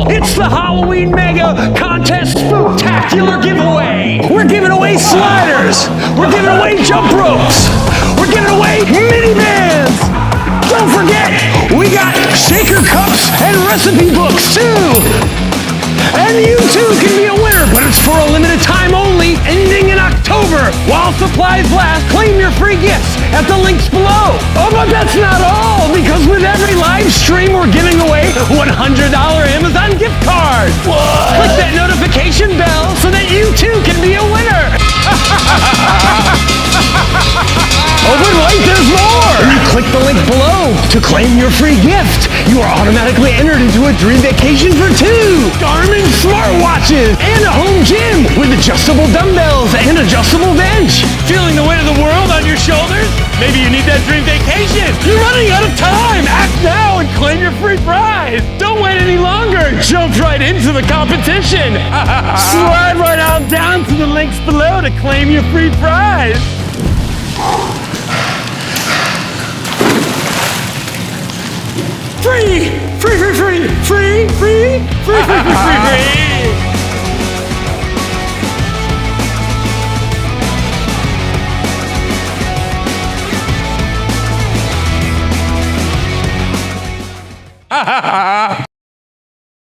special. It's the Halloween Mega Contest Spooktacular Giveaway. We're giving away sliders. We're giving away jump ropes. We're giving away mini bands. Don't forget, we got shaker cups and recipe books too. And you too can be a winner, but it's for a limited time only, ending in October. While supplies last, claim your free gifts at the links below. Oh, but that's not all, because with every live stream, we're giving away $100 Amazon gift cards. What? Click that notification bell so that you too can be a winner. Oh, but wait, there's more! When you click the link below to claim your free gift, you are automatically entered into a dream vacation for 2 Garmin smartwatches and a home gym with adjustable dumbbells and adjustable bench. Feeling the weight of the world on your shoulders? Maybe you need that dream vacation. You're running out of time. Act now and claim your free prize. Don't wait any longer. Jump right into the competition. Slide right on down to the links below to claim your free prize. Free! Free, free, free! Free, free! Free, free, free, free, free!